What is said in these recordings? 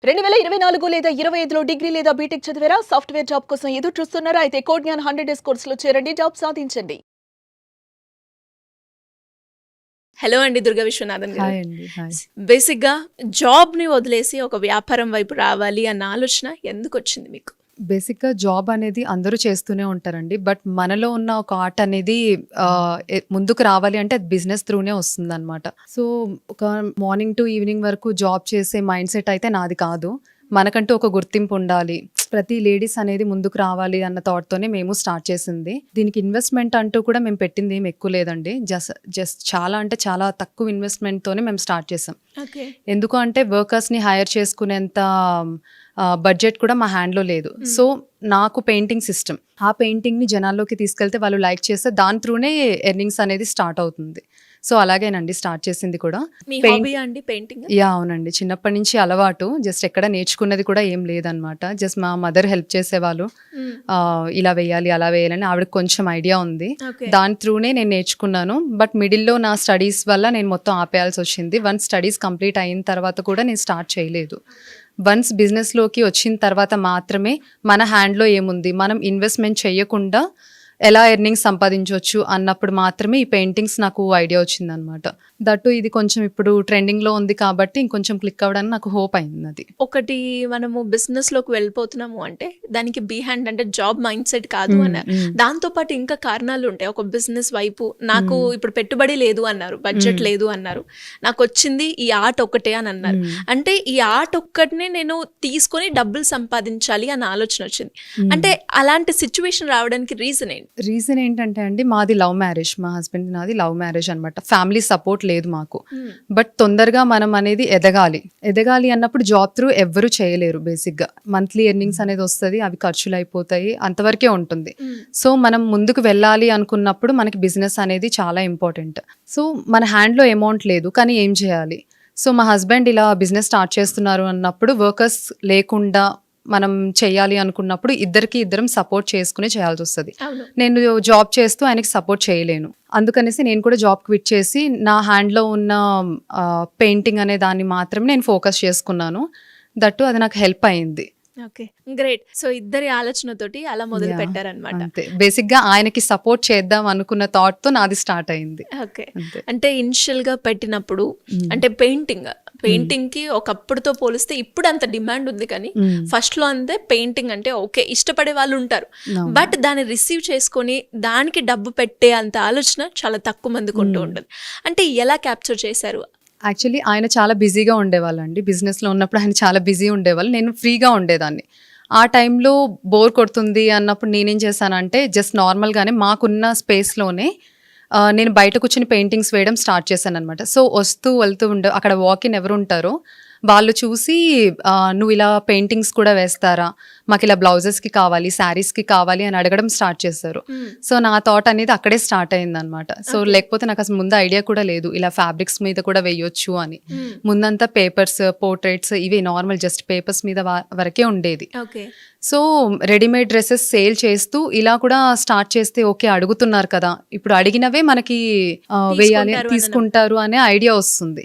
2024 లేదా 25లో డిగ్రీ లేదా బీటెక్ చదివారా? సాఫ్ట్‌వేర్ జాబ్ కోసం ఎదురు చూస్తున్నారా? అయితే కోడ్ జ్ఞాన్ 100 డేస్ కోర్సులో చేరండి. జాబ్ సాధించండి. హలో అండి దుర్గా విశ్వనాథన్ గారు. హాయ్ అండి. హాయ్. బేసిక్‌గా జాబ్‌ని వదిలేసి ఒక వ్యాపారం వైపు రావాలి అన్న ఆలోచన ఎందుకొచ్చింది మీకు? బేసిక్‌గా జాబ్ అనేది అందరూ చేస్తూనే ఉంటారండి. బట్ మనలో ఉన్న ఒక ఆర్ట్ అనేది ముందుకు రావాలి అంటే అది బిజినెస్ త్రూనే వస్తుందనమాట. సో, ఒక మార్నింగ్ టు ఈవినింగ్ వరకు జాబ్ చేసే మైండ్ సెట్ అయితే నాది కాదు. మనకంటూ ఒక గుర్తింపు ఉండాలి. ప్రతి లేడీస్ అనేది ముందుకు రావాలి అన్న థాట్‌తోనే మేము స్టార్ట్ చేసింది. దీనికి ఇన్వెస్ట్‌మెంట్ అంటూ కూడా మేము పెట్టింది ఏమి ఎక్కువ లేదండి. జస్ట్ చాలా అంటే చాలా తక్కువ ఇన్వెస్ట్‌మెంట్‌తోనే మేము స్టార్ట్ చేసాం. ఓకే. ఎందుకు అంటే వర్కర్స్‌ని హైర్ చేసుకునేంత బడ్జెట్ కూడా మా హ్యాండ్‌లో లేదు. సో, నాకు పెయింటింగ్స్ ఇష్టం. ఆ పెయింటింగ్‌ని జనాల్లోకి తీసుకెళ్తే వాళ్ళు లైక్ చేస్తే దాని త్రూనే ఎర్నింగ్స్ అనేది స్టార్ట్ అవుతుంది. సో, అలాగేనండి స్టార్ట్ చేసింది కూడా. మీ పెయింట్ హాబీ అండి పెయింటింగ్? అవునండి. చిన్నప్పటి నుంచి అలవాటు. జస్ట్ ఎక్కడ నేర్చుకున్నది కూడా ఏం లేదనమాట. జస్ట్ మా మదర్ హెల్ప్ చేసేవాళ్ళు. ఇలా వేయాలి, అలా వేయాలని ఆవిడకి కొంచెం ఐడియా ఉంది. ఓకే. దాని త్రూనే నేను నేర్చుకున్నాను. బట్ మిడిల్‌లో నా స్టడీస్ వల్ల నేను మొత్తం ఆపేయాల్సొచ్చింది. వన్స్ స్టడీస్ కంప్లీట్ అయిన తర్వాత కూడా నేను స్టార్ట్ చేయలేదు. వన్స్ బిజినెస్‌లోకి వచ్చిన తర్వాత మాత్రమే మన హ్యాండ్‌లో ఏముంది, మనం ఇన్వెస్ట్‌మెంట్ చేయకుండా ఎలా ఎర్నింగ్స్ సంపాదించవచ్చు అన్నప్పుడు మాత్రమే ఈ పెయింటింగ్స్ నాకు ఐడియా వచ్చిందనమాట. దట్టు ఇది కొంచెం ఇప్పుడు ట్రెండింగ్‌లో ఉంది కాబట్టి ఇంకొంచెం క్లిక్ అవ్వడానికి నాకు హోప్ అయింది అది. ఒకటి మనము బిజినెస్‌లోకి వెళ్ళిపోతున్నాము అంటే దానికి బిహైండ్ అంటే జాబ్ మైండ్ సెట్ కాదు అన్నారు. దాంతో పాటు ఇంకా కారణాలు ఉంటాయి. ఒక బిజినెస్ వైపు నాకు ఇప్పుడు పెట్టుబడి లేదు అన్నారు, బడ్జెట్ లేదు అన్నారు, నాకు వచ్చింది ఈ ఆర్ట్ ఒకటే అని అన్నారు. అంటే ఈ ఆర్ట్ ఒక్కటినే నేను తీసుకొని డబ్బులు సంపాదించాలి అన్న ఆలోచన వచ్చింది. అంటే అలాంటి సిచ్యువేషన్ రావడానికి రీజన్ ఏంటంటే అండి, మాది లవ్ మ్యారేజ్. మా హస్బెండ్ నాది లవ్ మ్యారేజ్ అనమాట. ఫ్యామిలీ సపోర్ట్ లేదు మాకు. బట్ తొందరగా మనం అనేది ఎదగాలి అన్నప్పుడు జాబ్ త్రూ ఎవ్వరూ చేయలేరు. బేసిక్గా మంత్లీ ఎర్నింగ్స్ అనేది వస్తుంది, అవి ఖర్చులు అయిపోతాయి, అంతవరకే ఉంటుంది. సో మనం ముందుకు వెళ్ళాలి అనుకున్నప్పుడు మనకి బిజినెస్ అనేది చాలా ఇంపార్టెంట్. సో మన హ్యాండ్లో అమౌంట్ లేదు, కానీ ఏం చేయాలి? సో మా హస్బెండ్ ఇలా బిజినెస్ స్టార్ట్ చేస్తున్నారు అన్నప్పుడు వర్కర్స్ లేకుండా మనం చేయాలి అనుకున్నప్పుడు ఇద్దరం సపోర్ట్ చేసుకుని చేయాల్సి వస్తుంది. నేను జాబ్ చేస్తూ ఆయనకి సపోర్ట్ చేయలేను. అందుకనేసి నేను కూడా జాబ్ క్విట్ చేసి నా హ్యాండ్లో ఉన్న పెయింటింగ్ అనే దాన్ని మాత్రమే నేను ఫోకస్ చేసుకున్నాను. దట్టు అది నాకు హెల్ప్ అయింది. Okay, great. సో ఇద్దరి ఆలోచనతోటి అలా మొదలు పెట్టారనమాట. అంతే. బేసిక్గా ఆయనకి సపోర్ట్ చేద్దాం అనుకున్న థాట్ తో నాది స్టార్ట్ అయింది. ఓకే. అంటే ఇనిషియల్ గా పెట్టినప్పుడు అంటే పెయింటింగ్ కి ఒకప్పుడుతో పోలిస్తే ఇప్పుడు అంత డిమాండ్ ఉంది, కానీ ఫస్ట్ లో అంతే పెయింటింగ్ అంటే ఓకే ఇష్టపడే వాళ్ళు ఉంటారు, బట్ దాన్ని రిసీవ్ చేసుకొని దానికి డబ్బు పెట్టే అంత ఆలోచన చాలా తక్కువ మందికి ఉంటూ ఉంటుంది. అంటే ఎలా క్యాప్చర్ చేశారు? యాక్చువల్లీ ఆయన చాలా బిజీగా ఉండేవాళ్ళు అండి. బిజినెస్లో ఉన్నప్పుడు ఆయన చాలా బిజీ ఉండేవాళ్ళు, నేను ఫ్రీగా ఉండేదాన్ని. ఆ టైంలో బోర్ కొడుతుంది అన్నప్పుడు నేనేం చేశానంటే జస్ట్ నార్మల్గానే మాకున్న స్పేస్లోనే నేను బయట కూర్చొని పెయింటింగ్స్ వేయడం స్టార్ట్ చేశాను అనమాట. సో వస్తూ వెళ్తూ అక్కడ వాకిన్ ఎవరు ఉంటారో వాళ్ళు చూసి నువ్వు ఇలా పెయింటింగ్స్ కూడా వేస్తారా, మాకు ఇలా బ్లౌజెస్కి కావాలి, శారీస్కి కావాలి అని అడగడం స్టార్ట్ చేశారు. సో నా థాట్ అనేది అక్కడే స్టార్ట్ అయింది అనమాట. సో లేకపోతే నాకు అసలు ముందు ఐడియా కూడా లేదు ఇలా ఫ్యాబ్రిక్స్ మీద కూడా వేయొచ్చు అని. ముందంతా పేపర్స్, పోర్ట్రేట్స్ ఇవి నార్మల్ జస్ట్ పేపర్స్ మీద వరకే ఉండేది. సో రెడీమేడ్ డ్రెస్సెస్ సేల్ చేస్తూ ఇలా కూడా స్టార్ట్ చేస్తే ఓకే అడుగుతున్నారు కదా, ఇప్పుడు అడిగినవే మనకి వేయాలి, తీసుకుంటారు అనే ఐడియా వస్తుంది.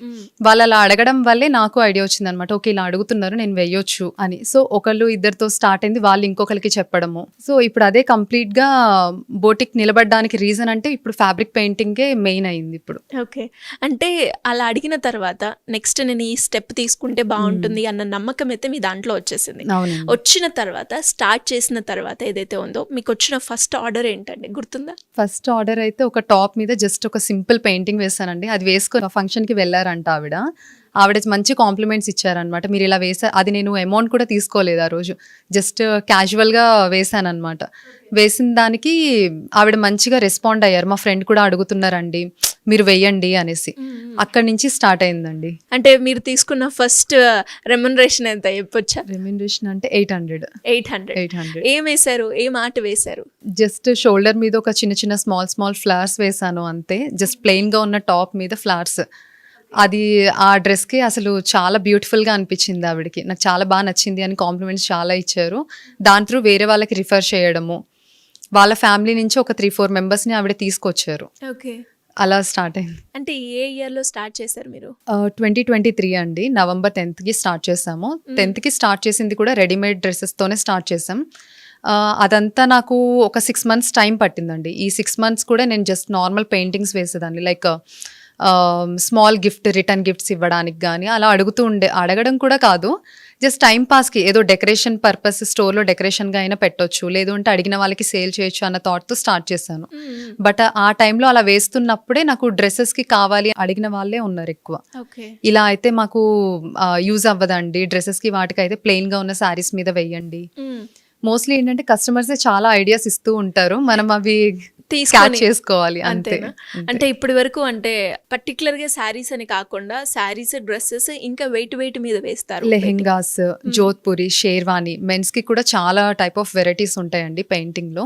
వాళ్ళు అలా అడగడం వల్లే నాకు ఐడియా వచ్చింది అనమాట. ఓకే ఇలా అడుగుతున్నారు, నేను వేయొచ్చు అని. సో ఒకళ్ళు ఇద్దరితో స్టార్ట్ అయింది, వాళ్ళు ఇంకొకరికి చెప్పడము. సో ఇప్పుడు అదే కంప్లీట్ గా బోటిక్ నిలబడడానికి రీజన్ అంటే ఇప్పుడు ఫ్యాబ్రిక్ పెయింటింగే మెయిన్ అయింది ఇప్పుడు. ఓకే. అంటే అలా అడిగిన తర్వాత నెక్స్ట్ నేను ఈ స్టెప్ తీసుకుంటే బాగుంటుంది అన్న నమ్మకం అయితే మీ దాంట్లో వచ్చేసింది. వచ్చిన తర్వాత స్టార్ట్ చేసిన తర్వాత ఏదైతే ఉందో మీకు వచ్చిన ఫస్ట్ ఆర్డర్ ఏంటండి, గుర్తుందా? ఫస్ట్ ఆర్డర్ అయితే ఒక టాప్ మీద జస్ట్ ఒక సింపుల్ పెయింటింగ్ వేసానండి. అది వేసుకొని ఫంక్షన్ కి వెళ్ళారంట ఆవిడ మంచి కాంప్లిమెంట్స్ ఇచ్చారనమాట. మీరు ఇలా వేసారు, అది నేను అమౌంట్ కూడా తీసుకోలేదు ఆ రోజు, జస్ట్ క్యాజువల్గా వేసానమాట. వేసిన దానికి ఆవిడ మంచిగా రెస్పాండ్ అయ్యారు. మా ఫ్రెండ్ కూడా అడుగుతున్నారండి మీరు వేయండి అనేసి. అక్కడి నుంచి స్టార్ట్ అయిందండి. అంటే మీరు తీసుకున్న ఫస్ట్ రెమ్యునరేషన్ ఎంత చెప్పొచ్చా? రెమ్యునరేషన్ అంటే 800. ఏం వేశారు, ఏం ఆర్ట్ వేశారు? జస్ట్ షోల్డర్ మీద ఒక చిన్న స్మాల్ ఫ్లవర్స్ వేసాను అంతే. జస్ట్ ప్లెయిన్ గా ఉన్న టాప్ మీద ఫ్లవర్స్. అది ఆ డ్రెస్కి అసలు చాలా బ్యూటిఫుల్గా అనిపించింది ఆవిడకి. నాకు చాలా బాగా నచ్చింది అని కాంప్లిమెంట్స్ చాలా ఇచ్చారు. దాని త్రూ వేరే వాళ్ళకి రిఫర్ చేయడము, వాళ్ళ ఫ్యామిలీ నుంచి ఒక 3-4 మెంబర్స్ని ఆవిడ తీసుకొచ్చారు. ఓకే. అలా స్టార్ట్ అయింది. అంటే ఏ ఇయర్లో స్టార్ట్ చేశారు మీరు? 2023 అండి, నవంబర్ 10th స్టార్ట్ చేసాము. 10th స్టార్ట్ చేసింది కూడా రెడీమేడ్ డ్రెస్సెస్తోనే స్టార్ట్ చేసాం. అదంతా నాకు ఒక 6 months టైం పట్టిందండి. ఈ 6 months కూడా నేను జస్ట్ నార్మల్ పెయింటింగ్స్ వేసేదాన్ని, లైక్ స్మాల్ రిటర్న్ గిఫ్ట్స్ ఇవ్వడానికి కానీ అలా అడగడం కూడా కాదు, జస్ట్ టైం పాస్కి ఏదో డెకరేషన్ పర్పస్ స్టోర్లో డెకరేషన్గా అయినా పెట్టొచ్చు, లేదు అంటే అడిగిన వాళ్ళకి సేల్ చేయొచ్చు అన్న థాట్తో స్టార్ట్ చేశాను. బట్ ఆ టైంలో అలా వేస్తున్నప్పుడే నాకు డ్రెస్సెస్కి కావాలి అడిగిన వాళ్ళే ఉన్నారు ఎక్కువ. ఇలా అయితే మాకు యూజ్ అవ్వదండి, డ్రెస్సెస్కి వాటికి అయితే ప్లెయిన్గా ఉన్న శారీస్ మీద వేయండి. మోస్ట్లీ ఏంటంటే కస్టమర్స్ చాలా ఐడియాస్ ఇస్తూ ఉంటారు, మనం అవి క్యాచ్ చేసుకోవాలి అంతే. అంటే ఇప్పటి వరకు అంటే పర్టికులర్ గా శారీస్ అని కాకుండా శారీస్, డ్రెస్సెస్, ఇంకా వెయిట్ మీద వేస్తారు, లెహెంగాస్, జోధ్పురి, షేర్వాణి, మెన్స్ కి కూడా చాలా టైప్ ఆఫ్ వెరైటీస్ ఉంటాయండి పెయింటింగ్ లో.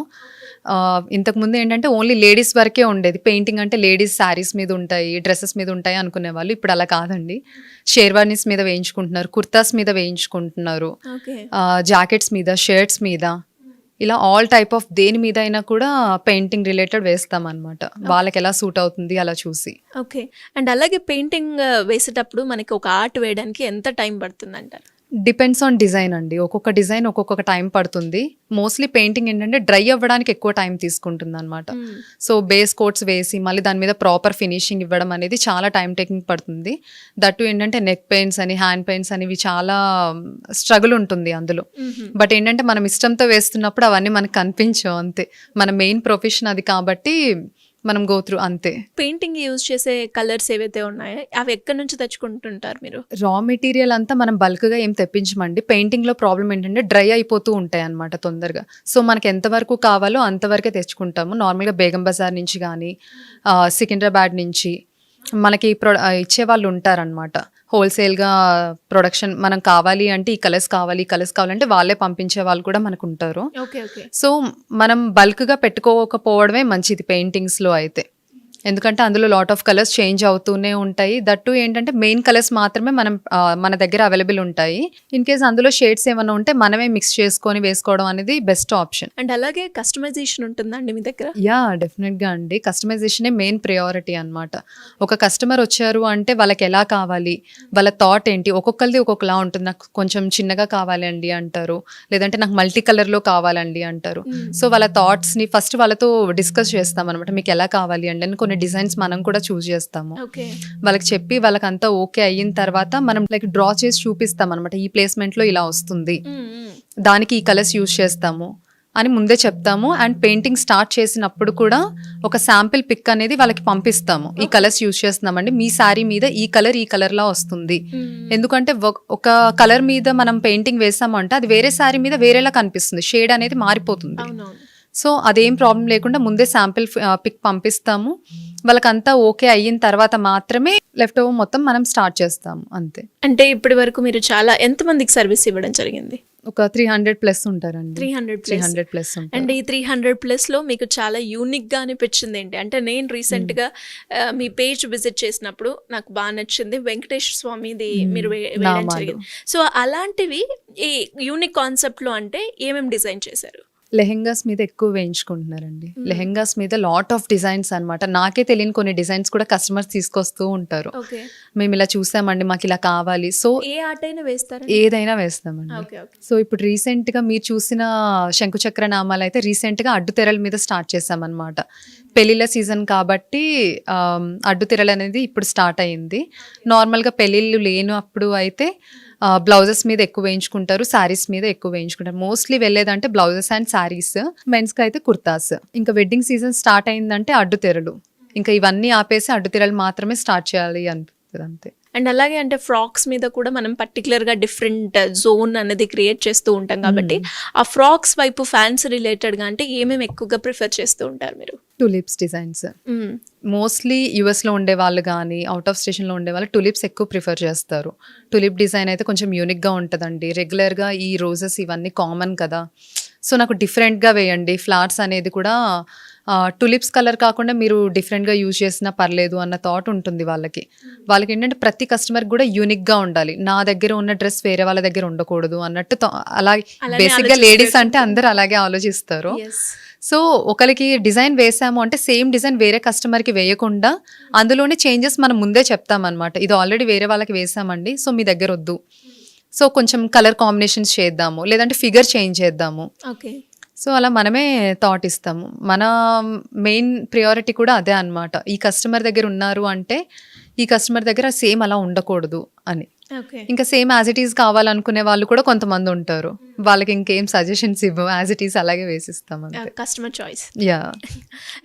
ఇంతకు ముందు ఏంటంటే ఓన్లీ లేడీస్ వరకే ఉండేది పెయింటింగ్, అంటే లేడీస్ శారీస్ మీద ఉంటాయి, డ్రెస్సెస్ మీద ఉంటాయి అనుకునే వాళ్ళు. ఇప్పుడు అలా కాదండి, షేర్వానీస్ మీద వేయించుకుంటున్నారు, కుర్తాస్ మీద వేయించుకుంటున్నారు, జాకెట్స్ మీద, షర్ట్స్ మీద, ఇలా ఆల్ టైప్ ఆఫ్ దేని మీద అయినా కూడా పెయింటింగ్ రిలేటెడ్ వేస్తాం అనమాట, వాళ్ళకి ఎలా సూట్ అవుతుంది అలా చూసి. ఓకే. అండ్ అలాగే పెయింటింగ్ వేసేటప్పుడు మనకి ఒక ఆర్ట్ వేయడానికి ఎంత టైం పడుతుంది అంటారు? డిపెండ్స్ ఆన్ డిజైన్ అండి, ఒక్కొక్క డిజైన్ ఒక్కొక్క టైం పడుతుంది. మోస్ట్లీ పెయింటింగ్ ఏంటంటే డ్రై అవ్వడానికి ఎక్కువ టైం తీసుకుంటుంది అనమాట. సో బేస్ కోట్స్ వేసి మళ్ళీ దాని మీద ప్రాపర్ ఫినిషింగ్ ఇవ్వడం అనేది చాలా టైం టేకింగ్ పడుతుంది. దట్టు ఏంటంటే నెక్ పెయిన్స్ అని, హ్యాండ్ పెయిన్స్ అనేవి చాలా స్ట్రగుల్ ఉంటుంది అందులో. బట్ ఏంటంటే మనం ఇష్టంతో వేస్తున్నప్పుడు అవన్నీ మనకు కనిపించవు, అంతే. మన మెయిన్ ప్రొఫెషన్ అది కాబట్టి మనం గో త్రూ అంతే. పెయింటింగ్ యూజ్ చేసే కలర్స్ ఏవైతే ఉన్నాయో అవి ఎక్కడి నుంచి తెచ్చుకుంటుంటారు మీరు? రా మెటీరియల్ అంతా మనం బల్క్గా ఏం తెప్పించమండి. పెయింటింగ్లో ప్రాబ్లం ఏంటంటే డ్రై అయిపోతూ ఉంటాయి అనమాట తొందరగా. సో మనకి ఎంతవరకు కావాలో అంతవరకే తెచ్చుకుంటాము. నార్మల్గా బేగం బజార్ నుంచి కానీ సికింద్రాబాద్ నుంచి మనకి ఇచ్చే వాళ్ళు ఉంటారనమాట, హోల్సేల్గా ప్రొడక్షన్. మనం కావాలి అంటే ఈ కలర్స్ కావాలంటే వాళ్ళే పంపించే వాళ్ళు కూడా మనకు ఉంటారు. సో మనం బల్క్గా పెట్టుకోకపోవడమే మంచిది పెయింటింగ్స్లో అయితే, ఎందుకంటే అందులో లాట్ ఆఫ్ కలర్స్ చేంజ్ అవుతూనే ఉంటాయి. దట్టు ఏంటంటే మెయిన్ కలర్స్ మాత్రమే మన దగ్గర అవైలబుల్ ఉంటాయి. ఇన్ కేస్ అందులో షేడ్స్ ఏమైనా ఉంటే మనమే మిక్స్ చేసుకొని వేసుకోవడం అనేది బెస్ట్ ఆప్షన్. అండ్ అలాగే కస్టమైజేషన్ ఉంటుందండి మీ దగ్గర? యా, డెఫినెట్గా అండి, కస్టమైజేషనే మెయిన్ ప్రయారిటీ అనమాట. ఒక కస్టమర్ వచ్చారు అంటే వాళ్ళకి ఎలా కావాలి, వాళ్ళ థాట్ ఏంటి, ఒక్కొక్కరిది ఒక్కొక్కలా ఉంటుంది. నాకు కొంచెం చిన్నగా కావాలండి అంటారు, లేదంటే నాకు మల్టీ కలర్లో కావాలండి అంటారు. సో వాళ్ళ థాట్స్ని ఫస్ట్ వాళ్ళతో డిస్కస్ చేస్తాం అనమాట, మీకు ఎలా కావాలి అండి అని. కొన్ని డిజైన్స్ మనం కూడా చూస్ చేస్తాము, వాళ్ళకి చెప్పి వాళ్ళకంతా ఓకే అయిన తర్వాత మనం లైక్ డ్రా చేసి చూపిస్తాం అనమాట, ఈ ప్లేస్మెంట్ లో ఇలా వస్తుంది, దానికి ఈ కలర్స్ యూజ్ చేస్తాము అని ముందే చెప్తాము. అండ్ పెయింటింగ్ స్టార్ట్ చేసినప్పుడు కూడా ఒక శాంపిల్ పిక్ అనేది వాళ్ళకి పంపిస్తాము, ఈ కలర్స్ యూజ్ చేస్తున్నామండి, మీ శారీ మీద ఈ కలర్ లా వస్తుంది. ఎందుకంటే ఒక కలర్ మీద మనం పెయింటింగ్ వేసామంటే అది వేరే శారీ మీద వేరేలా కనిపిస్తుంది, షేడ్ అనేది మారిపోతుంది. సో అదేం ప్రాబ్లం లేకుండా ముందే శాంపిల్ పిక్ పంపిస్తాము, వాళ్ళకంతా ఓకే అయిన తర్వాత మాత్రమే లెఫ్ట్ ఓవర్ మొత్తం మనం స్టార్ట్ చేస్తాము, అంతే. అంటే ఇప్పటి వరకు మీరు ఎంతమందికి సర్వీస్ ఇవ్వడం జరిగింది? ఒక 300+ ఉంటారండి. 300+. అండ్ ఈ 300+ లో మీకు చాలా యూనిక్ గా అనిపించింది ఏంటి అంటే, నేను రీసెంట్ గా మీ పేజ్ విజిట్ చేసినప్పుడు నాకు బాగా నచ్చింది, వెంకటేశ్వర స్వామిది మీరు వేయడం జరిగింది. సో అలాంటివి ఈ యూనిక్ కాన్సెప్ట్ లో అంటే ఏమేమి డిజైన్ చేశారు? లెహెంగాస్ మీద ఎక్కువ వేయించుకుంటున్నారండి. లెహెంగాస్ మీద లాట్ ఆఫ్ డిజైన్స్ అనమాట. నాకే తెలియని కొన్ని డిజైన్స్ కూడా కస్టమర్స్ తీసుకొస్తూ ఉంటారు. మేము ఇలా చూసామండి, మాకు ఇలా కావాలి. సో ఏ ఆర్ట్ అయినా వేస్తారా? ఏదైనా వేస్తామండి. సో ఇప్పుడు రీసెంట్ గా మీరు చూసిన శంకుచక్ర నామాలు అయితే రీసెంట్ గా అడ్డుతెరల మీద స్టార్ట్ చేసామన్నమాట. పెళ్లిళ్ళ సీజన్ కాబట్టి అడ్డుతెరలు అనేది ఇప్పుడు స్టార్ట్ అయింది. నార్మల్గా పెళ్లిళ్ళు లేనప్పుడు అయితే బ్లౌజెస్ మీద ఎక్కువ వేయించుకుంటారు, శారీస్ మీద ఎక్కువ వేయించుకుంటారు. మోస్ట్లీ వెళ్ళేదంటే బ్లౌజెస్ అండ్ శారీస్, మెన్స్ కి అయితే కుర్తాస్. ఇంకా వెడ్డింగ్ సీజన్ స్టార్ట్ అయిందంటే అడ్డుతెరలు, ఇంకా ఇవన్నీ ఆపేసి అడ్డుతెరలు మాత్రమే స్టార్ట్ చేయాలి అనిపిస్తుంది, అంతే. అండ్ అలాగే అంటే ఫ్రాక్స్ మీద కూడా మనం పర్టికులర్గా డిఫరెంట్ జోన్ అనేది క్రియేట్ చేస్తూ ఉంటాం కాబట్టి ఆ ఫ్రాక్స్ వైపు ఫ్యాన్స్ రిలేటెడ్గా అంటే ఏమేమి ఎక్కువగా ప్రిఫర్ చేస్తూ ఉంటారు మీరు? టులిప్స్ డిజైన్స్ మోస్ట్లీ యూఎస్లో ఉండే వాళ్ళు కానీ అవుట్ ఆఫ్ స్టేషన్లో ఉండే వాళ్ళు టులిప్స్ ఎక్కువ ప్రిఫర్ చేస్తారు. టులిప్ డిజైన్ అయితే కొంచెం యూనిక్గా ఉంటుందండి. రెగ్యులర్గా ఈ రోజెస్ ఇవన్నీ కామన్ కదా, సో నాకు డిఫరెంట్గా వేయండి. ఫ్లవర్స్ అనేది కూడా టులిప్స్ కలర్ కాకుండా మీరు డిఫరెంట్గా యూజ్ చేసినా పర్లేదు అన్న థాట్ ఉంటుంది వాళ్ళకి. ఏంటంటే ప్రతి కస్టమర్కి కూడా యూనిక్గా ఉండాలి, నా దగ్గర ఉన్న డ్రెస్ వేరే వాళ్ళ దగ్గర ఉండకూడదు అన్నట్టు. అలా బేసిక్గా లేడీస్ అంటే అందరూ అలాగే ఆలోచిస్తారు. సో ఒకరికి డిజైన్ వేసాము అంటే సేమ్ డిజైన్ వేరే కస్టమర్కి వేయకుండా అందులోనే చేంజెస్ మనం ముందే చెప్తామన్నమాట. ఇది ఆల్రెడీ వేరే వాళ్ళకి వేసామండి, సో మీ దగ్గర వద్దు, సో కొంచెం కలర్ కాంబినేషన్స్ చేద్దాము, లేదంటే ఫిగర్ చేంజ్ చేద్దాము. ఓకే. సో అలా మనమే థాట్ ఇస్తాము. మన మెయిన్ ప్రియారిటీ కూడా అదే అన్నమాట. ఈ కస్టమర్ దగ్గర ఉన్నారు అంటే ఈ కస్టమర్ దగ్గర సేమ్ అలా ఉండకూడదు అని. ఓకే. ఇంకా సేమ్ యాజ్ ఇట్ ఈస్ కావాలనుకునే వాళ్ళు కూడా కొంతమంది ఉంటారు. వాళ్ళకి ఇంకేం సజెషన్స్ ఇవ్వం, యాజ్ ఇట్ ఈస్ అలాగే వేసిస్తాం అంతే. Customer choice. యా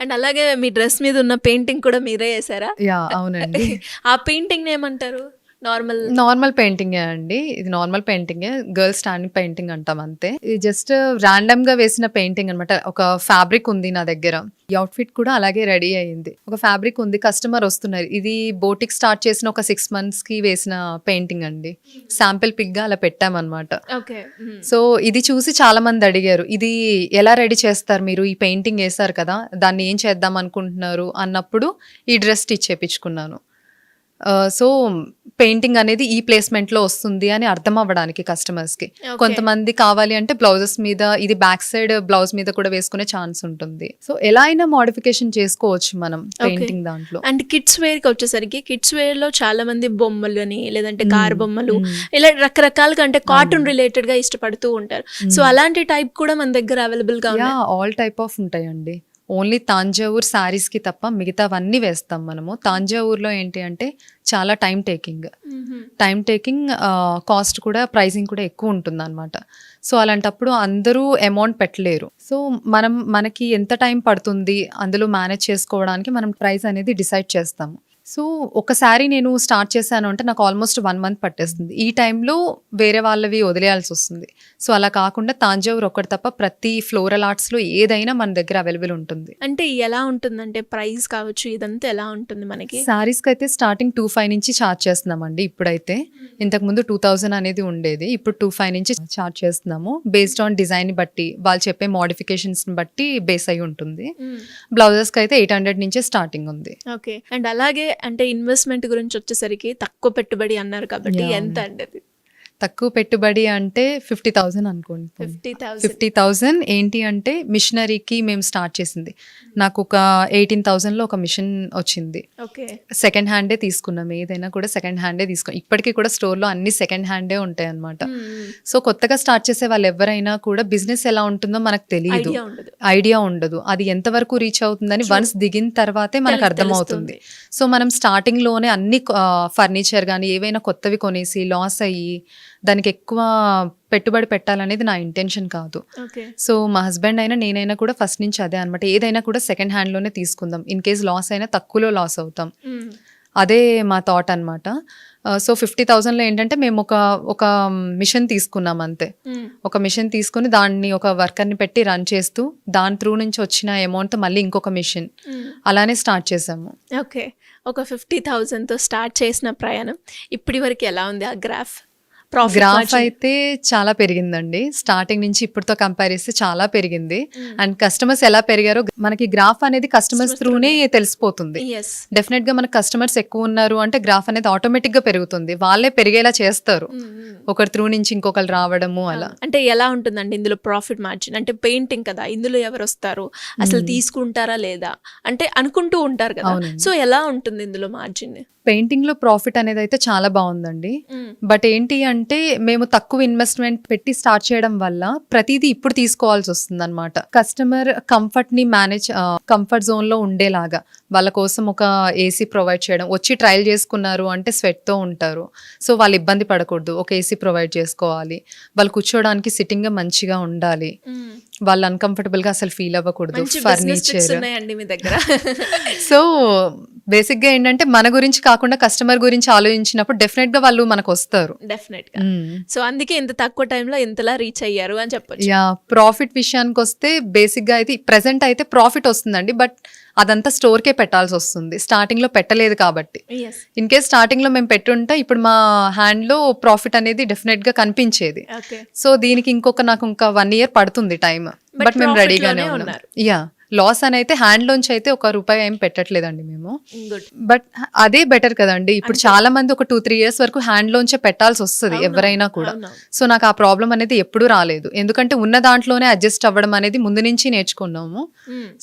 అండ్ అలాగే మీ డ్రెస్ మీద ఉన్న పెయింటింగ్ కూడా మీరే చేసారా? యా అవునండి. ఆ పెయింటింగ్ ఏమంటారు? నార్మల్ పెయింటింగే అండి. ఇది నార్మల్ పెయింటింగే, గర్ల్ స్టాండింగ్ పెయింటింగ్ అంటాం అంతే. ఇది జస్ట్ ర్యాండమ్ గా వేసిన పెయింటింగ్ అనమాట. ఒక ఫ్యాబ్రిక్ ఉంది నా దగ్గర, ఈ అవుట్ఫిట్ కూడా అలాగే రెడీ అయ్యింది. ఒక ఫ్యాబ్రిక్ ఉంది, కస్టమర్ వస్తున్నారు. ఇది బోటిక్ స్టార్ట్ చేసిన ఒక 6 months కి వేసిన పెయింటింగ్ అండి. శాంపిల్ పిక్ గా అలా పెట్టామన్నమాట. ఓకే. సో ఇది చూసి చాలా మంది అడిగారు, ఇది ఎలా రెడీ చేస్తారు మీరు, ఈ పెయింటింగ్ వేసారు కదా, దాన్ని ఏం చేద్దాం అనుకుంటున్నారు అన్నప్పుడు ఈ డ్రెస్ స్టిచ్ చేపించుకున్నాను. సో పెయింటింగ్ అనేది ఈ ప్లేస్మెంట్ లో వస్తుంది అని అర్థం అవ్వడానికి కస్టమర్స్ కి. కొంతమంది కావాలి అంటే బ్లౌజెస్ మీద, ఇది బ్యాక్ సైడ్ బ్లౌజ్ మీద కూడా వేసుకునే ఛాన్స్ ఉంటుంది. సో ఎలా అయినా మోడిఫికేషన్ చేసుకోవచ్చు మనం పెయింటింగ్ దాంట్లో. అండ్ కిడ్స్ వేర్ కి వచ్చేసరికి, కిడ్స్ వేర్ లో చాలా మంది బొమ్మలు అని, లేదంటే కార్ బొమ్మలు, ఇలా రకరకాలుగా అంటే కార్టూన్ రిలేటెడ్ గా ఇష్టపడుతూ ఉంటారు. సో అలాంటి టైప్ కూడా మన దగ్గర అవైలబుల్ గా ఉన్నాయి. ఆల్ టైప్ ఆఫ్ ఉంటాయండి. ఓన్లీ తాంజావూర్ శారీస్కి తప్ప మిగతావన్నీ వేస్తాం మనము. తాంజావూర్లో ఏంటి అంటే చాలా టైం టేకింగ్, కాస్ట్ కూడా, ప్రైసింగ్ కూడా ఎక్కువ ఉంటుంది అనమాట. సో అలాంటప్పుడు అందరూ అమౌంట్ పెట్టలేరు. సో మనకి ఎంత టైం పడుతుంది అందులో మేనేజ్ చేసుకోవడానికి మనం ప్రైస్ అనేది డిసైడ్ చేస్తాము. సో ఒకసారి నేను స్టార్ట్ చేశాను అంటే నాకు ఆల్మోస్ట్ 1 month పట్టేస్తుంది. ఈ టైంలో వేరే వాళ్ళవి వదిలేయాల్సి వస్తుంది. సో అలా కాకుండా తాంజావూర్ ఒక్కటి తప్ప ప్రతి ఫ్లోరల్ ఆర్ట్స్లో ఏదైనా మన దగ్గర అవైలబుల్ ఉంటుంది. అంటే ఎలా ఉంటుందంటే ప్రైస్ కావచ్చు, ఇదంతా ఎలా ఉంటుంది మనకి? శారీస్కి అయితే స్టార్టింగ్ 2,500 నుంచి ఛార్జ్ చేస్తున్నామండి ఇప్పుడైతే. ఇంతకుముందు 2,000 అనేది ఉండేది, ఇప్పుడు 2,500 నుంచి ఛార్జ్ చేస్తున్నాము. బేస్డ్ ఆన్ డిజైన్ బట్టి, వాళ్ళు చెప్పే మోడిఫికేషన్స్ బట్టి బేస్ అయి ఉంటుంది. బ్లౌజెస్కి అయితే 800 నుంచే స్టార్టింగ్ ఉంది. ఓకే. అండ్ అలాగే అంటే ఇన్వెస్ట్మెంట్ గురించి వచ్చేసరికి తక్కువ పెట్టుబడి అన్నారు కాబట్టి ఎంత అండి అది? తక్కువ పెట్టుబడి అంటే 50,000 అనుకోండి. 50,000 ఏంటి అంటే మిషనరీకి మేము స్టార్ట్ చేసింది. నాకు ఒక 18,000లో ఒక మిషన్ వచ్చింది. సెకండ్ హ్యాండే తీసుకున్నాం, ఏదైనా కూడా సెకండ్ హ్యాండే తీసుకున్నాం. ఇప్పటికీ కూడా స్టోర్లో అన్ని సెకండ్ హ్యాండే ఉంటాయి అనమాట. సో కొత్తగా స్టార్ట్ చేసే వాళ్ళు ఎవరైనా కూడా బిజినెస్ ఎలా ఉంటుందో మనకు తెలియదు, ఐడియా ఉండదు. అది ఎంతవరకు రీచ్ అవుతుందని వన్స్ దిగిన తర్వాతే మనకు అర్థమవుతుంది. సో మనం స్టార్టింగ్ లోనే అన్ని ఫర్నిచర్ కానీ ఏవైనా కొత్తవి కొనేసి లాస్ అయ్యి దానికి ఎక్కువ పెట్టుబడి పెట్టాలనేది నా ఇంటెన్షన్ కాదు. సో మా హస్బెండ్ అయినా నేనైనా కూడా ఫస్ట్ నుంచి అదే అనమాట, ఏదైనా కూడా సెకండ్ హ్యాండ్లోనే తీసుకుందాం, ఇన్ కేస్ లాస్ అయినా తక్కువలో లాస్ అవుతాం, అదే మా థాట్ అనమాట. సో 50,000లో ఏంటంటే మేము ఒక మిషన్ తీసుకున్నాం అంతే. ఒక మిషన్ తీసుకుని దాన్ని ఒక వర్కర్ని పెట్టి రన్ చేస్తూ దాని త్రూ నుంచి వచ్చిన అమౌంట్ మళ్ళీ ఇంకొక మిషన్ అలానే స్టార్ట్ చేసాము. ఓకే. ఒక 50,000తో స్టార్ట్ చేసిన ప్రయాణం ఇప్పటి వరకు ఎలా ఉంది ఆ గ్రాఫ్ అయితే చాలా పెరిగిందండి. స్టార్టింగ్ నుంచి ఇప్పటితో కంపేర్ చేస్తే చాలా పెరిగింది. అండ్ కస్టమర్స్ ఎలా పెరిగారో మనకి గ్రాఫ్ అనేది కస్టమర్స్ త్రూనే తెలిసిపోతుంది. డెఫినెట్ గా మనకి కస్టమర్స్ ఎక్కువ ఉన్నారు అంటే గ్రాఫ్ అనేది ఆటోమేటిక్ గా పెరుగుతుంది, వాళ్ళే పెరిగేలా చేస్తారు, ఒకరి త్రూ నుంచి ఇంకొకరు రావడము అలా. అంటే ఎలా ఉంటుందండి ఇందులో ప్రాఫిట్ మార్జిన్? అంటే పెయింటింగ్ కదా, ఇందులో ఎవరు వస్తారు, అసలు తీసుకుంటారా లేదా అంటే అనుకుంటూ ఉంటారు కదా, సో ఎలా ఉంటుంది ఇందులో మార్జిన్? పెయింటింగ్ లో ప్రాఫిట్ అనేది అయితే చాలా బాగుందండి. బట్ ఏంటి అంటే మేము తక్కువ ఇన్వెస్ట్మెంట్ పెట్టి స్టార్ట్ చేయడం వల్ల ప్రతిదీ ఇప్పుడు తీసుకోవాల్సి వస్తుంది అనమాట. కస్టమర్ కంఫర్ట్ ని మేనేజ్, కంఫర్ట్ జోన్ లో ఉండేలాగా వాళ్ళ కోసం ఒక ఏసీ ప్రొవైడ్ చేయడం. వచ్చి ట్రయల్ చేసుకున్నారు అంటే స్వెట్ తో ఉంటారు, సో వాళ్ళు ఇబ్బంది పడకూడదు, ఒక ఏసీ ప్రొవైడ్ చేసుకోవాలి. వాళ్ళు కూర్చోడానికి సిట్టింగ్ గా మంచిగా ఉండాలి, వాళ్ళు అన్కంఫర్టబుల్ గా అసలు ఫీల్ అవ్వకూడదు. ఫర్నిచర్ సో బేసిక్ గా ఏంటంటే మన గురించి కాకుండా కస్టమర్ గురించి ఆలోచించినప్పుడు డెఫినెట్ గా వాళ్ళు మనకు వస్తారు. డెఫినెట్ గా. సో అందుకే ఇంత తక్కువ టైంలో ఇంతలా రీచ్ అయ్యారు అని చెప్పొచ్చు. ప్రాఫిట్ విషయానికి వస్తే బేసిక్ గా అయితే ప్రెసెంట్ అయితే ప్రాఫిట్ వస్తుందండి, బట్ అదంతా స్టోర్ కే పెట్టాల్సి వస్తుంది. స్టార్టింగ్ లో పెట్టలేదు కాబట్టి. ఇన్ కేస్ స్టార్టింగ్ లో మేము పెట్టుంటే ఇప్పుడు మా హ్యాండ్ లో ప్రాఫిట్ అనేది డెఫినెట్ గా కనిపించేది. సో దీనికి నాకు ఇంకా 1 year పడుతుంది టైం, బట్ మేము రెడీగానే ఉన్నాం. లాస్ అని అయితే హ్యాండ్ లోంచి అయితే ₹1 ఏం పెట్టట్లేదండి మేము. గుడ్. బట్ అదే బెటర్ కదండి. ఇప్పుడు చాలా మంది ఒక 2-3 ఇయర్స్ వరకు హ్యాండ్ లోంచే పెట్టాల్సి వస్తుంది ఎవరైనా కూడా. సో నాకు ఆ ప్రాబ్లం అనేది ఎప్పుడూ రాలేదు, ఎందుకంటే ఉన్న దాంట్లోనే అడ్జస్ట్ అవ్వడం అనేది ముందు నుంచి నేర్చుకున్నాము.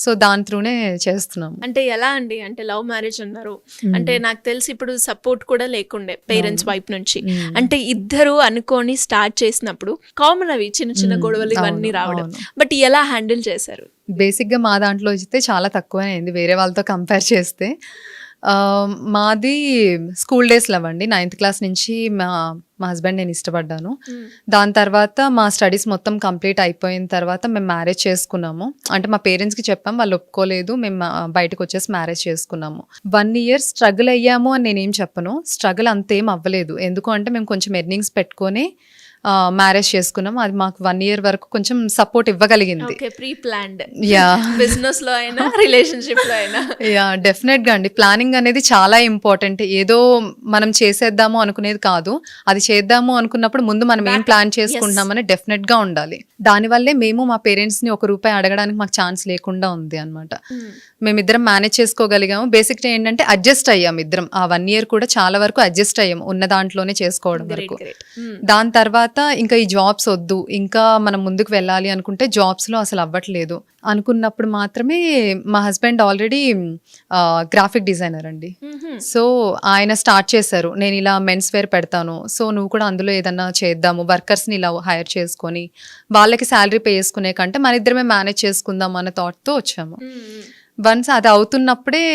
సో దాని త్రూనే చేస్తున్నాము. అంటే ఎలా అండి, అంటే లవ్ మ్యారేజ్ అన్నారు, అంటే నాకు తెలిసి ఇప్పుడు సపోర్ట్ కూడా లేకుండే పేరెంట్స్ వైపు నుంచి. అంటే ఇద్దరు అనుకొని స్టార్ట్ చేసినప్పుడు కామన్ అవి చిన్న చిన్న గొడవలు ఇవన్నీ రావడం, బట్ ఎలా హ్యాండిల్ చేశారు? బేసిక్ గా మా దాంట్లో అయితే చాలా తక్కువనే అయింది వేరే వాళ్ళతో కంపేర్ చేస్తే. మాది స్కూల్ డేస్ లవ్ అండి. 9th క్లాస్ నుంచి మా హస్బెండ్ నేను ఇష్టపడ్డాను. దాని తర్వాత మా స్టడీస్ మొత్తం కంప్లీట్ అయిపోయిన తర్వాత మేము మ్యారేజ్ చేసుకున్నాము. అంటే మా పేరెంట్స్కి చెప్పాం, వాళ్ళు ఒప్పుకోలేదు, మేము బయటకు వచ్చేసి మ్యారేజ్ చేసుకున్నాము. 1 year స్ట్రగుల్ అయ్యాము అని నేనేం చెప్పను, స్ట్రగుల్ అంతేం అవ్వలేదు. ఎందుకు అంటే మేము కొంచెం ఎర్నింగ్స్ పెట్టుకొని మ్యారేజ్ చేసుకున్నాం. అది మాకు 1 year వరకు కొంచెం సపోర్ట్ ఇవ్వగలిగింది. Pre planned. యా, బిజినెస్ లో అయినా రిలేషన్షిప్ లో అయినా. యా, డెఫినెట్ గా అండి. ప్లానింగ్ అనేది చాలా ఇంపార్టెంట్. ఏదో మనం చేసేద్దాము అనుకునేది కాదు, అది చేద్దాము అనుకున్నప్పుడు ముందు మనం ఏం ప్లాన్ చేసుకుంటున్నామని డెఫినెట్ గా ఉండాలి. దానివల్లే మేము మా పేరెంట్స్ ని ₹1 అడగడానికి మాకు ఛాన్స్ లేకుండా ఉంది అనమాట. మేమిద్దరం మేనేజ్ చేసుకోగలిగాము. బేసిక్ ఏంటంటే అడ్జస్ట్ అయ్యాము ఇద్దరం. ఆ 1 year కూడా చాలా వరకు అడ్జస్ట్ అయ్యాము ఉన్న దాంట్లోనే చేసుకోవడం వరకు. దాని తర్వాత ఇంకా ఈ జాబ్స్ వద్దు, ఇంకా మనం ముందుకు వెళ్ళాలి అనుకుంటే జాబ్స్ లో అసలు అవ్వట్లేదు అనుకున్నప్పుడు మాత్రమే మా హస్బెండ్ ఆల్రెడీ గ్రాఫిక్ డిజైనర్ అండి. సో ఆయన స్టార్ట్ చేశారు, నేను ఇలా మెన్స్ వేర్ పెడతాను, సో నువ్వు కూడా అందులో ఏదన్నా చేద్దాము, వర్కర్స్ని ఇలా హైర్ చేసుకొని వాళ్ళకి శాలరీ పే చేసుకునే కంటే మన ఇద్దరమే మేనేజ్ చేసుకుందాం అన్న థాట్తో వచ్చాము. వన్స్ అది అవుతున్నప్పుడే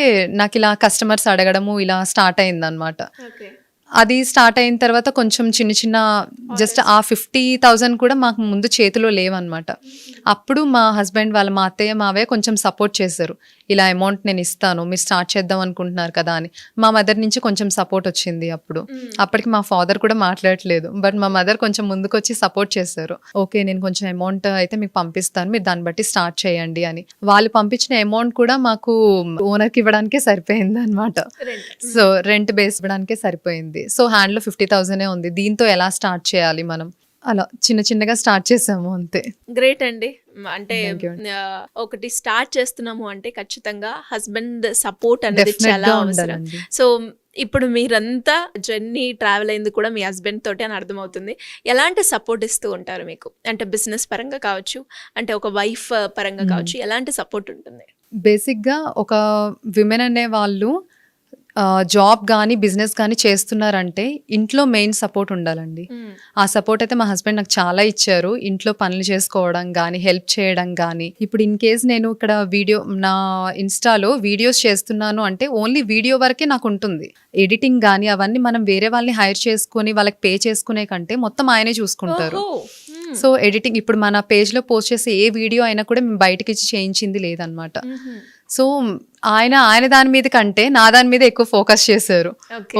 నాకు ఇలా కస్టమర్స్ అడగడము ఇలా స్టార్ట్ అయింది అనమాట. అది స్టార్ట్ అయిన తర్వాత కొంచెం చిన్న చిన్న జస్ట్ ఆ 50,000 కూడా మాకు ముందు చేతిలో లేవన్నమాట. అప్పుడు మా హస్బెండ్ వాళ్ళ మా అత్తయ్య మావయ్య కొంచెం సపోర్ట్ చేశారు, ఇలా అమౌంట్ నేను ఇస్తాను, మీరు స్టార్ట్ చేద్దాం అనుకుంటున్నారు కదా అని. మా మదర్ నుంచి కొంచెం సపోర్ట్ వచ్చింది. అప్పటికి మా ఫాదర్ కూడా మాట్లాడట్లేదు, బట్ మా మదర్ కొంచెం ముందుకు వచ్చి సపోర్ట్ చేశారు. ఓకే, నేను కొంచెం అమౌంట్ అయితే మీకు పంపిస్తాను, మీరు దాన్ని బట్టి స్టార్ట్ చేయండి అని. వాళ్ళు పంపించిన అమౌంట్ కూడా మాకు ఓనర్కి ఇవ్వడానికే సరిపోయింది అనమాట. సో రెంట్ బేస్ ఇవ్వడానికే సరిపోయింది. సో హ్యాండ్ లో 50,000 ఉంది. దీంతో ఎలా స్టార్ట్ చేయాలి మనం, అలా చిన్న చిన్నగా స్టార్ట్ చేసాము అంతే. గ్రేట్ అండి. అంటే ఒకటి స్టార్ట్ చేస్తున్నాము అంటే ఖచ్చితంగా హస్బెండ్ సపోర్ట్ అనేది చాలా అవసరం. సో ఇప్పుడు మీరంతా జర్నీ ట్రావెల్ అయింది కూడా మీ హస్బెండ్ తోటి అని అర్థమవుతుంది. ఎలాంటి సపోర్ట్ ఇస్తూ ఉంటారు మీకు, అంటే బిజినెస్ పరంగా కావచ్చు, అంటే ఒక వైఫ్ పరంగా కావచ్చు, ఎలాంటి సపోర్ట్ ఉంటుంది? బేసిక్గా ఒక విమెన్ అనే వాళ్ళు జాబ్ కానీ బిజినెస్ కానీ చేస్తున్నారంటే ఇంట్లో మెయిన్ సపోర్ట్ ఉండాలండి. ఆ సపోర్ట్ అయితే మా హస్బెండ్ నాకు చాలా ఇచ్చారు. ఇంట్లో పనులు చేసుకోవడం కానీ, హెల్ప్ చేయడం కానీ. ఇప్పుడు ఇన్ కేస్ నేను ఇక్కడ నా ఇన్స్టాలో వీడియోస్ చేస్తున్నాను అంటే ఓన్లీ వీడియో వరకే నాకు ఉంటుంది. ఎడిటింగ్ కానీ అవన్నీ మనం వేరే వాళ్ళని హైర్ చేసుకుని వాళ్ళకి పే చేసుకునే కంటే మొత్తం ఆయనే చూసుకుంటారు. సో ఎడిటింగ్ ఇప్పుడు మన పేజ్లో పోస్ట్ చేసే ఏ వీడియో అయినా కూడా మేము బయటకి ఇచ్చి చేయించింది లేదనమాట. సో ఆయన దాని మీద కంటే నా దాని మీద ఎక్కువ ఫోకస్ చేశారు.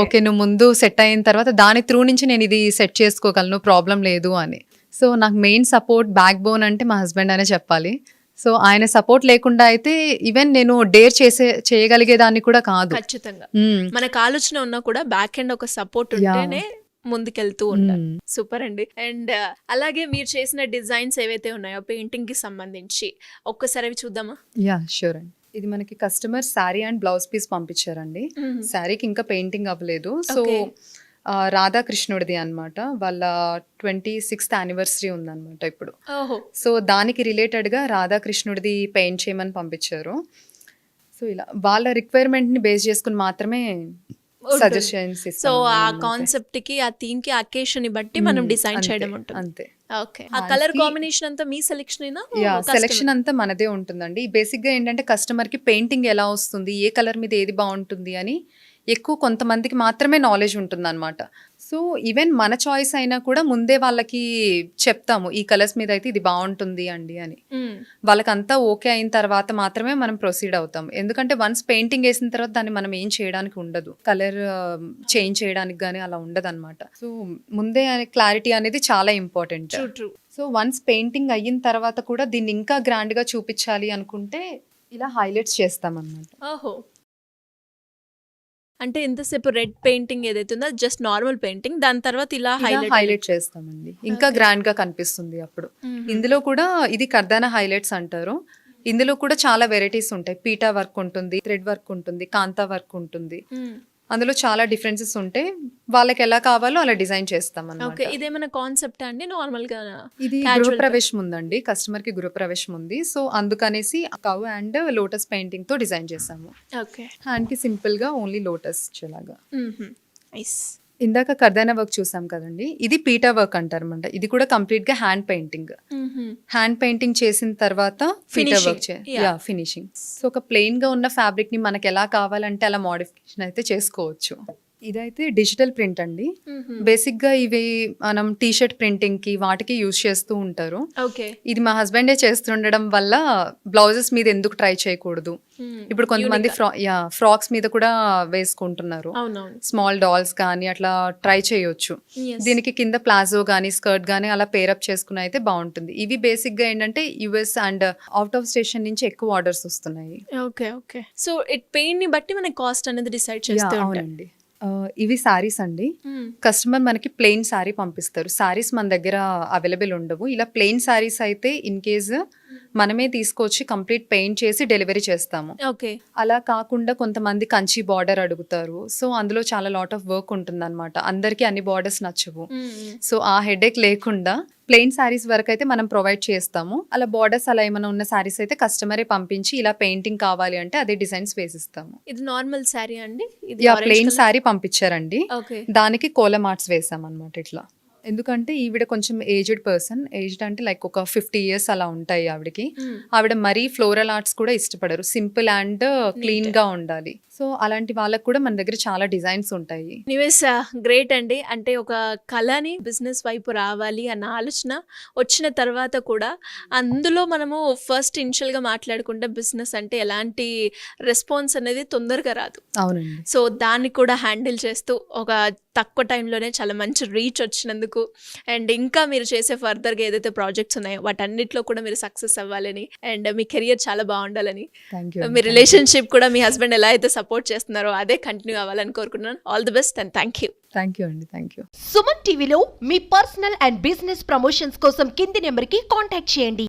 ఓకే, నువ్వు ముందు సెట్ అయిన తర్వాత దాని త్రూ నుంచి నేను ఇది సెట్ చేసుకోగలను, ప్రాబ్లం లేదు అని. సో నాకు మెయిన్ సపోర్ట్, బ్యాక్ బోన్ అంటే మా హస్బెండ్ అనే చెప్పాలి. సో ఆయన సపోర్ట్ లేకుండా అయితే ఈవెన్ నేను డేర్ చేయగలిగేదాన్ని కూడా కాదు. ఖచ్చితంగా మనకు ఆలోచన ఉన్నా కూడా బ్యాక్ ఎండ్ ఒక సపోర్ట్ ఉంటేనే ముందుకెళ్తూ ఉంటారు. సూపర్ అండి. అండ్ అలాగే మీరు చేసిన డిజైన్స్ ఏవైతే ఉన్నాయో పెయింటింగ్ కి సంబంధించి ఒక్కసారి అవి చూద్దామా? యా, షూర్ అండి. ఇది మనకి customer sari and blouse piece పంపించారండి. శారీకి ఇంకా పెయింటింగ్ అవ్వలేదు. సో రాధాకృష్ణుడిది అనమాట, వాళ్ళ 26th anniversary ఉందన్నమాట ఇప్పుడు. సో దానికి రిలేటెడ్ గా రాధాకృష్ణుడిది పెయింట్ చేయమని పంపించారు. సో ఇలా వాళ్ళ రిక్వైర్మెంట్ ని బేస్ చేసుకుని మాత్రమే సజెషన్స్ ఇస్తాం. సో ఆ కాన్సెప్ట్ కి, ఆ థీమ్ కి, అకేషన్ ని బట్టి మనం డిజైన్ చేయడం ఉంటుంది అంతే. ఓకే, ఆ కలర్ కాంబినేషన్ అంతా మీ సెలెక్షన్ అయినా? సెలెక్షన్ అంతా మనదే ఉంటుందండి. బేసిక్ గా ఏంటంటే కస్టమర్ కి పెయింటింగ్ ఎలా వస్తుంది, ఏ కలర్ మీద ఏది బాగుంటుంది అని ఎక్కువ కొంతమందికి మాత్రమే నాలెడ్జ్ ఉంటుంది అనమాట. సో ఈవెన్ మన చాయిస్ అయినా కూడా ముందే వాళ్ళకి చెప్తాము, ఈ కలర్స్ మీద అయితే ఇది బాగుంటుంది అండి అని. వాళ్ళకంతా ఓకే అయిన తర్వాత మాత్రమే మనం ప్రొసీడ్ అవుతాం. ఎందుకంటే వన్స్ పెయింటింగ్ వేసిన తర్వాత దాన్ని మనం ఏం చేయడానికి ఉండదు, కలర్ చేంజ్ చేయడానికి కానీ అలా ఉండదు అనమాట. సో ముందే క్లారిటీ అనేది చాలా ఇంపార్టెంట్. సో వన్స్ పెయింటింగ్ అయిన తర్వాత కూడా దీన్ని ఇంకా గ్రాండ్ గా చూపించాలి అనుకుంటే ఇలా హైలైట్స్ చేస్తాం అన్నమాట. ఓహో, అంటే ఎంతసేపు రెడ్ పెయింటింగ్ ఏదైతే ఉందో జస్ట్ నార్మల్ పెయింటింగ్, దాని తర్వాత ఇలా హైలైట్ చేస్తామండి, ఇంకా గ్రాండ్ గా కనిపిస్తుంది అప్పుడు. ఇందులో కూడా ఇది కర్దానా హైలైట్స్ అంటారు. ఇందులో కూడా చాలా వెరైటీస్ ఉంటాయి. పీటా వర్క్ ఉంటుంది, థ్రెడ్ వర్క్ ఉంటుంది, కాంతా వర్క్ ఉంటుంది. అందులో చాలా డిఫరెన్సెస్ ఉంటాయి. వాళ్ళకి ఎలా కావాలో అలా డిజైన్ చేస్తాం ఓకే, అన్నమాట. ఇదేమైనా కాన్సెప్ట్ అండి నార్మల్ గా? ఇది గృహప్రవేశం ఉందండి, కస్టమర్ కి గృహప్రవేశం ఉంది. సో అందుకనేసి కౌ అండ్ లోటస్ పెయింటింగ్ తో డిజైన్ చేసాము. ఓకే, హ్యాండ్ కి సింపుల్ గా ఓన్లీ లోటస్ ఇచ్చేలాగా. నైస్. ఇందాక కర్దానా వర్క్ చూసాం కదండి, ఇది పీటా వర్క్ అంటారన్నమాట. ఇది కూడా కంప్లీట్ గా హ్యాండ్ పెయింటింగ్. హ్యాండ్ పెయింటింగ్ చేసిన తర్వాత పీటా వర్క్ ఫినిషింగ్. సో ఒక ప్లెయిన్ గా ఉన్న ఫ్యాబ్రిక్ ని మనకి ఎలా కావాలంటే అలా మోడిఫికేషన్ అయితే చేసుకోవచ్చు. ఇదైతే డిజిటల్ ప్రింట్ అండి. బేసిక్ గా ఇవి మనం టీ షర్ట్ ప్రింటింగ్ కి వాటికి యూజ్ చేస్తూ ఉంటారు. ఓకే, ఇది మా హస్బెండే చేస్తుండడం వల్ల బ్లౌజెస్ మీద ఎందుకు ట్రై చేయకూడదు. ఇప్పుడు కొంతమంది ఫ్రాక్స్ మీద కూడా వేసుకుంటున్నారు. అవునవును. స్మాల్ డాల్స్ కానీ అట్లా ట్రై చేయొచ్చు. దీనికి కింద ప్లాజో కానీ స్కర్ట్ కానీ అలా పేరప్ చేసుకుని అయితే బాగుంటుంది. ఇవి బేసిక్ గా ఏంటంటే US and out of station నుంచి ఎక్కువ ఆర్డర్స్ వస్తున్నాయి. Okay okay. సో పెయిన్ ని బట్టి మనకి కాస్ట్ అనేది డిసైడ్ చేస్తూ ఉంటాం. అవునండి. ఇవి సారీస్ అండి. కస్టమర్ మనకి ప్లెయిన్ సారీ పంపిస్తారు. సారీస్ మన దగ్గర అవైలబుల్ ఉండవు. ఇలా ప్లెయిన్ సారీస్ అయితే ఇన్ కేస్ మనమే తీసుకొచ్చి కంప్లీట్ పెయింట్ చేసి డెలివరీ చేస్తాము. ఓకే, అలా కాకుండా కొంతమంది కంచి బార్డర్ అడుగుతారు. సో అందులో చాలా లాట్ ఆఫ్ వర్క్ ఉంటుంది అనమాట. అందరికీ అన్ని బార్డర్స్ నచ్చవు. సో ఆ హెడేక్ లేకుండా ప్లెయిన్ సారీస్ వరకు అయితే మనం ప్రొవైడ్ చేస్తాము. అలా బార్డర్స్ అలా ఏమైనా ఉన్న సారీస్ అయితే కస్టమరే పంపించి ఇలా పెయింటింగ్ కావాలి అంటే అదే డిజైన్స్ వేసిస్తాము. ఇది నార్మల్ సారీ అండి? ప్లెయిన్ సారీ పంపించారండి. ఓకే, దానికి కోలం ఆర్ట్స్ వేసాం అనమాట. ఇట్లా ఎందుకంటే ఈవిడ కొంచెం ఏజ్డ్ పర్సన్. ఏజ్డ్ అంటే లైక్ ఒక 50 years అలా ఉంటాయి ఆవిడకి. ఆవిడ మరీ ఫ్లోరల్ ఆర్ట్స్ కూడా ఇష్టపడరు. సింపుల్ అండ్ క్లీన్ గా ఉండాలి. సో అలాంటి వాళ్ళకి కూడా మన దగ్గర చాలా డిజైన్స్ ఉంటాయి. నివేస్ గ్రేట్ అండి. అంటే ఒక కళని బిజినెస్ వైపు రావాలి అన్న ఆలోచన వచ్చిన తర్వాత కూడా అందులో మనము ఫస్ట్ ఇనిషియల్ గా మాట్లాడుకుంటే బిజినెస్ అంటే ఎలాంటి రెస్పాన్స్ అనేది తొందరగా రాదు. అవునండి. సో దాన్ని కూడా హ్యాండిల్ చేస్తూ ఒక తక్కువ టైంలోనే చాలా మంచి రీచ్ వచ్చినందుకు అండ్ ఇంకా మీరు చేసే ఫర్దర్గా ఏదైతే ప్రాజెక్ట్స్ ఉన్నాయో వాటన్నిటిలో కూడా మీరు సక్సెస్ అవ్వాలని అండ్ మీ కెరియర్ చాలా బాగుండాలని, మీ రిలేషన్షిప్ కూడా మీ హస్బెండ్ ఎలా అయితే సపోర్ట్ చేస్తున్నారో అదే కంటిన్యూ అవ్వాలని కోరుకుంటున్నాను. All the best and thank you. Thank you అండి. Thank you. సుమన్ టీవీలో మీ పర్సనల్ అండ్ బిజినెస్ ప్రమోషన్స్ కోసం కింది నెంబర్కి కాంటాక్ట్ చేయండి.